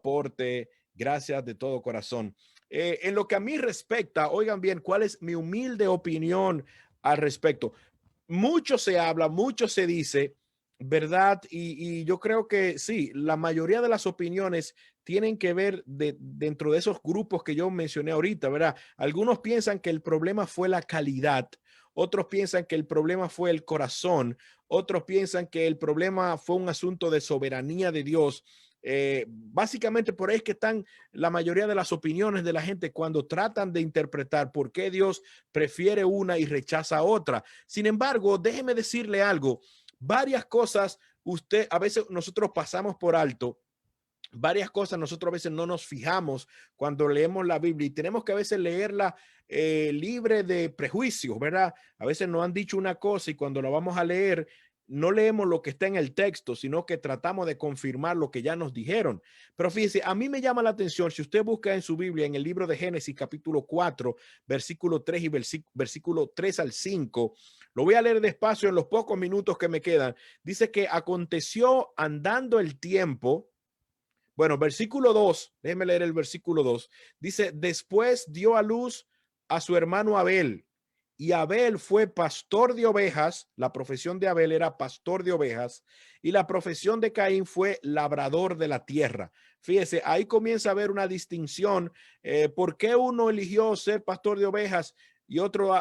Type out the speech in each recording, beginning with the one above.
aporte. Gracias de todo corazón. En lo que a mí respecta, oigan bien, ¿cuál es mi humilde opinión al respecto? Mucho se habla, mucho se dice, ¿verdad? Y yo creo que sí, la mayoría de las opiniones tienen que ver dentro de esos grupos que yo mencioné ahorita, ¿verdad? Algunos piensan que el problema fue la calidad, otros piensan que el problema fue el corazón, otros piensan que el problema fue un asunto de soberanía de Dios. Básicamente por ahí es que están la mayoría de las opiniones de la gente cuando tratan de interpretar por qué Dios prefiere una y rechaza otra. Sin embargo, déjeme decirle algo, varias cosas usted, a veces nosotros pasamos por alto, varias cosas nosotros a veces no nos fijamos cuando leemos la Biblia y tenemos que a veces leerla libre de prejuicios, ¿verdad? A veces nos han dicho una cosa y cuando la vamos a leer no leemos lo que está en el texto, sino que tratamos de confirmar lo que ya nos dijeron. Pero fíjese, a mí me llama la atención, si usted busca en su Biblia, en el libro de Génesis capítulo 4, versículo 3 y versículo 3 al 5, lo voy a leer despacio en los pocos minutos que me quedan. Dice que aconteció andando el tiempo. Bueno, versículo 2, déjeme leer el versículo 2. Dice, después dio a luz a su hermano Abel, y Abel fue pastor de ovejas. La profesión de Abel era pastor de ovejas, y la profesión de Caín fue labrador de la tierra. Fíjese, ahí comienza a haber una distinción. ¿Por qué uno eligió ser pastor de ovejas y otro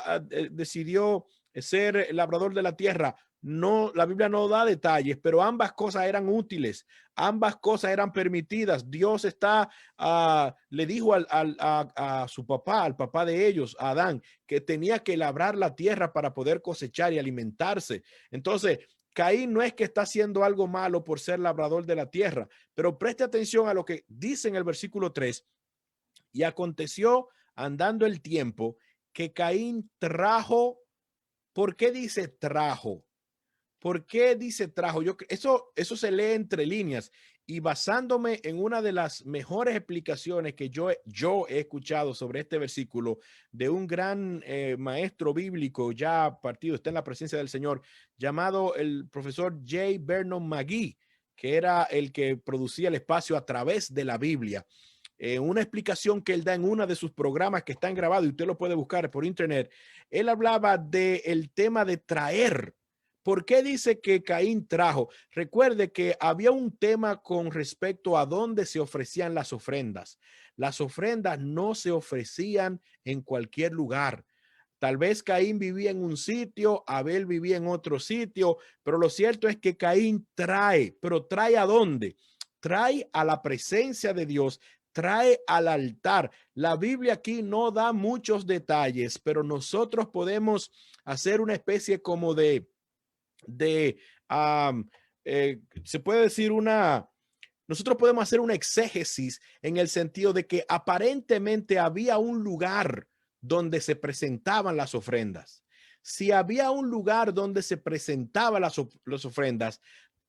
decidió ser labrador de la tierra? No, la Biblia no da detalles, pero ambas cosas eran útiles, ambas cosas eran permitidas. Dios le dijo a su papá, al papá de ellos, a Adán, que tenía que labrar la tierra para poder cosechar y alimentarse. Entonces, Caín no es que está haciendo algo malo por ser labrador de la tierra, pero preste atención a lo que dice en el versículo 3. Y aconteció andando el tiempo que Caín trajo. ¿Por qué dice trajo? ¿Por qué dice trajo? Eso se lee entre líneas y basándome en una de las mejores explicaciones que yo he escuchado sobre este versículo de un gran maestro bíblico ya partido, está en la presencia del Señor, llamado el profesor J. Vernon McGee, que era el que producía el espacio a través de la Biblia. Una explicación que él da en uno de sus programas que están grabados y usted lo puede buscar por internet, él hablaba del tema de traer. ¿Por qué dice que Caín trajo? Recuerde que había un tema con respecto a dónde se ofrecían las ofrendas. Las ofrendas no se ofrecían en cualquier lugar. Tal vez Caín vivía en un sitio, Abel vivía en otro sitio, pero lo cierto es que Caín trae, pero ¿trae a dónde? Trae a la presencia de Dios, trae al altar. La Biblia aquí no da muchos detalles, pero nosotros podemos hacer una especie como de um, se puede decir nosotros podemos hacer una exégesis en el sentido de que aparentemente había un lugar donde se presentaban las ofrendas. Si había un lugar donde se presentaban las ofrendas,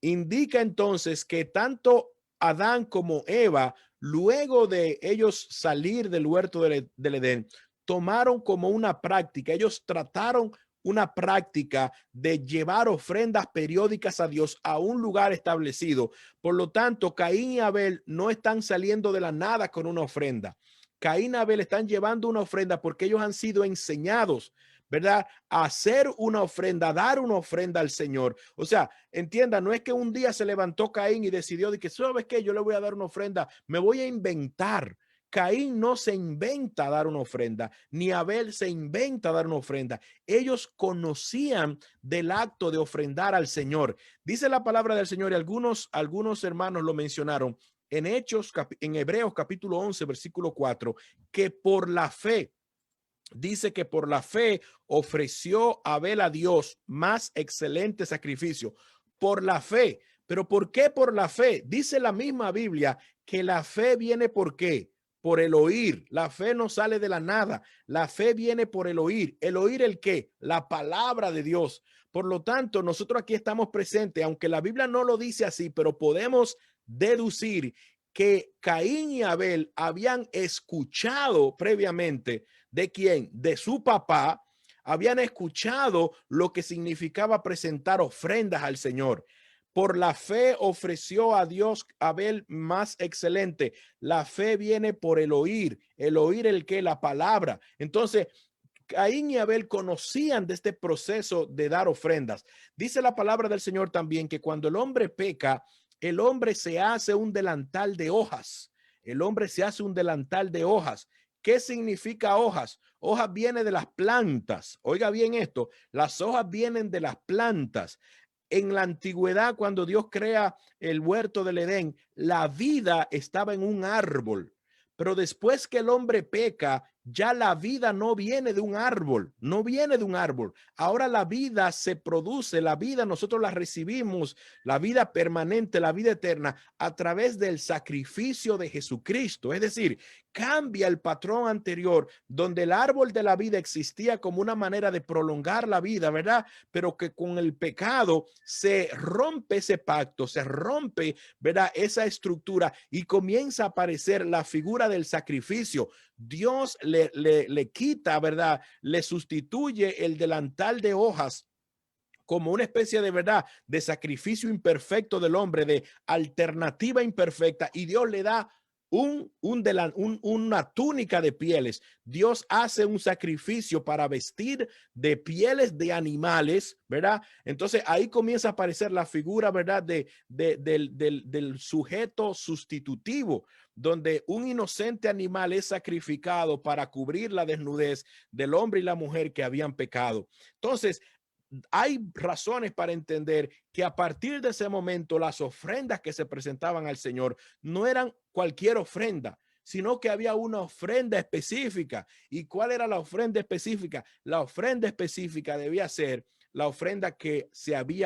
indica entonces que tanto Adán como Eva, luego de ellos salir del huerto del Edén, tomaron como una práctica, ellos trataron una práctica de llevar ofrendas periódicas a Dios a un lugar establecido. Por lo tanto, Caín y Abel no están saliendo de la nada con una ofrenda. Caín y Abel están llevando una ofrenda porque ellos han sido enseñados, ¿verdad? A hacer una ofrenda, a dar una ofrenda al Señor. O sea, entienda, no es que un día se levantó Caín y decidió de que, ¿sabes qué? Yo le voy a dar una ofrenda, me voy a inventar. Caín no se inventa dar una ofrenda, ni Abel se inventa dar una ofrenda. Ellos conocían del acto de ofrendar al Señor. Dice la palabra del Señor y algunos hermanos lo mencionaron en Hechos, en Hebreos capítulo 11, versículo 4, que por la fe, dice que por la fe ofreció Abel a Dios más excelente sacrificio. Por la fe. Pero ¿por qué por la fe? Dice la misma Biblia que la fe viene por qué? Por el oír. La fe no sale de la nada. La fe viene por el oír. ¿El oír el qué? La palabra de Dios. Por lo tanto, nosotros aquí estamos presentes, aunque la Biblia no lo dice así, pero podemos deducir que Caín y Abel habían escuchado previamente. ¿De quién? De su papá. Habían escuchado lo que significaba presentar ofrendas al Señor. Por la fe ofreció a Dios Abel más excelente. La fe viene por el oír el que la palabra. Entonces, Caín y Abel conocían de este proceso de dar ofrendas. Dice la palabra del Señor también que cuando el hombre peca, el hombre se hace un delantal de hojas. El hombre se hace un delantal de hojas. ¿Qué significa hojas? Hojas viene de las plantas. Oiga bien esto, las hojas vienen de las plantas. En la antigüedad, cuando Dios crea el huerto del Edén, la vida estaba en un árbol. Pero después que el hombre peca, ya la vida no viene de un árbol, no viene de un árbol. Ahora la vida se produce, la vida nosotros la recibimos, la vida permanente, la vida eterna, a través del sacrificio de Jesucristo. Es decir, cambia el patrón anterior, donde el árbol de la vida existía como una manera de prolongar la vida, ¿verdad? Pero que con el pecado se rompe ese pacto, se rompe, ¿verdad? Esa estructura y comienza a aparecer la figura del sacrificio. Dios le quita, ¿verdad? Le sustituye el delantal de hojas como una especie de verdad de sacrificio imperfecto del hombre, de alternativa imperfecta, y Dios le da una túnica de pieles. Dios hace un sacrificio para vestir de pieles de animales, ¿verdad? Entonces ahí comienza a aparecer la figura, ¿verdad? Del sujeto sustitutivo, donde un inocente animal es sacrificado para cubrir la desnudez del hombre y la mujer que habían pecado. Entonces, hay razones para entender que a partir de ese momento las ofrendas que se presentaban al Señor no eran cualquier ofrenda, sino que había una ofrenda específica. ¿Y cuál era la ofrenda específica? La ofrenda específica debía ser la ofrenda que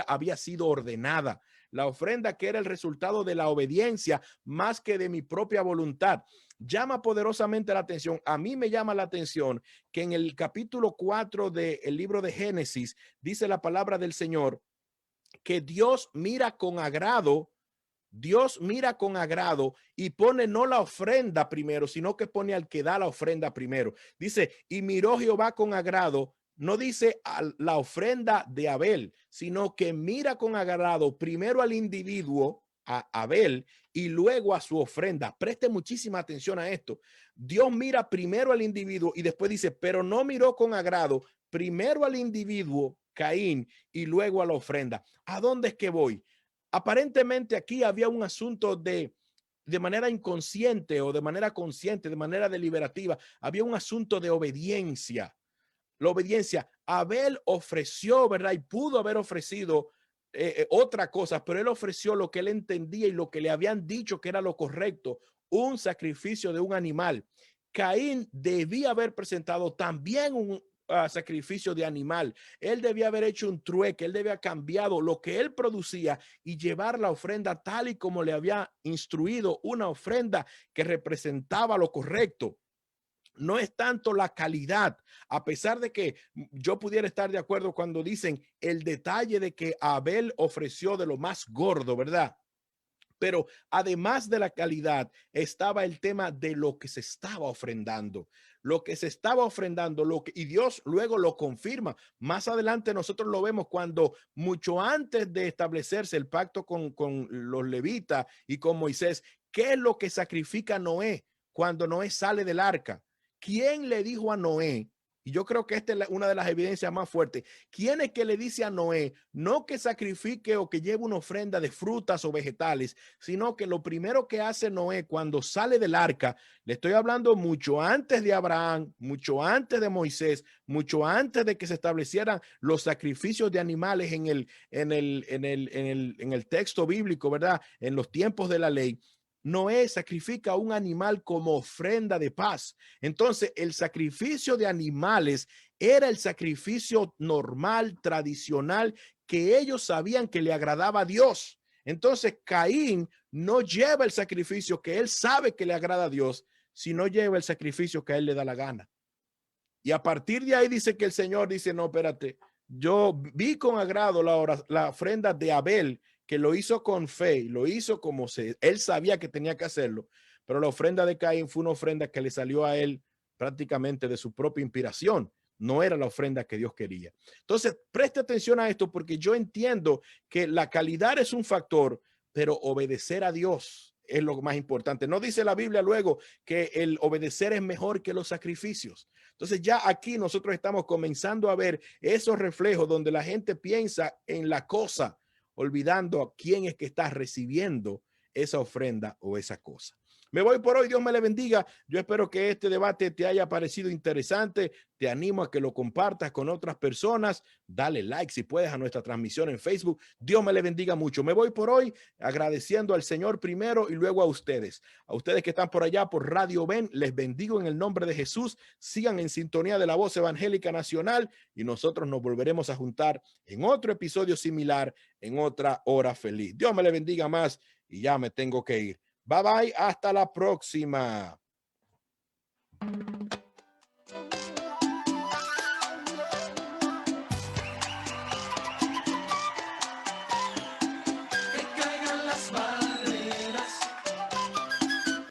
había sido ordenada, la ofrenda que era el resultado de la obediencia más que de mi propia voluntad. Llama poderosamente la atención. A mí me llama la atención que en el capítulo 4 del libro de Génesis dice la palabra del Señor que Dios mira con agrado y pone no la ofrenda primero, sino que pone al que da la ofrenda primero. Dice, y miró Jehová con agrado, no dice la ofrenda de Abel, sino que mira con agrado primero al individuo, a Abel, y luego a su ofrenda. Preste muchísima atención a esto. Dios mira primero al individuo y después dice, pero no miró con agrado primero al individuo, Caín, y luego a la ofrenda. ¿A dónde es que voy? Aparentemente aquí había un asunto de manera inconsciente o de manera consciente, de manera deliberativa, había un asunto de obediencia. La obediencia, Abel ofreció, ¿verdad? Y pudo haber ofrecido otra cosa, pero él ofreció lo que él entendía y lo que le habían dicho que era lo correcto, un sacrificio de un animal. Caín debía haber presentado también un sacrificio de animal. Él debía haber hecho un trueque, él debía cambiado lo que él producía y llevar la ofrenda tal y como le había instruido, una ofrenda que representaba lo correcto. No es tanto la calidad, a pesar de que yo pudiera estar de acuerdo cuando dicen el detalle de que Abel ofreció de lo más gordo, ¿verdad? Pero además de la calidad, estaba el tema de lo que se estaba ofrendando, lo que se estaba ofrendando, y Dios luego lo confirma. Más adelante nosotros lo vemos cuando mucho antes de establecerse el pacto con los levitas y con Moisés, ¿qué es lo que sacrifica Noé cuando Noé sale del arca? ¿Quién le dijo a Noé? Y yo creo que esta es una de las evidencias más fuertes. ¿Quién es que le dice a Noé no que sacrifique o que lleve una ofrenda de frutas o vegetales, sino que lo primero que hace Noé cuando sale del arca, le estoy hablando mucho antes de Abraham, mucho antes de Moisés, mucho antes de que se establecieran los sacrificios de animales en el texto bíblico, ¿verdad? En los tiempos de la ley. Noé sacrifica un animal como ofrenda de paz. Entonces, el sacrificio de animales era el sacrificio normal, tradicional, que ellos sabían que le agradaba a Dios. Entonces, Caín no lleva el sacrificio que él sabe que le agrada a Dios, sino lleva el sacrificio que a él le da la gana. Y a partir de ahí dice que el Señor dice, no, espérate, yo vi con agrado la ofrenda de Abel, que lo hizo con fe, lo hizo como él sabía que tenía que hacerlo, pero la ofrenda de Caín fue una ofrenda que le salió a él prácticamente de su propia inspiración. no era la ofrenda que Dios quería. Entonces, preste atención a esto porque yo entiendo que la calidad es un factor, pero obedecer a Dios es lo más importante. No dice la Biblia luego que el obedecer es mejor que los sacrificios. Entonces ya aquí nosotros estamos comenzando a ver esos reflejos donde la gente piensa en la cosa, olvidando a quién es que está recibiendo esa ofrenda o esa cosa. Me voy por hoy, Dios me le bendiga. Yo espero que este debate te haya parecido interesante. Te animo a que lo compartas con otras personas. Dale like si puedes a nuestra transmisión en Facebook. Dios me le bendiga mucho. Me voy por hoy agradeciendo al Señor primero y luego a ustedes. A ustedes que están por allá por Radio Ven, les bendigo en el nombre de Jesús. Sigan en sintonía de la Voz Evangélica Nacional y nosotros nos volveremos a juntar en otro episodio similar, en otra hora feliz. Dios me le bendiga más y ya me tengo que ir. Bye bye, hasta la próxima.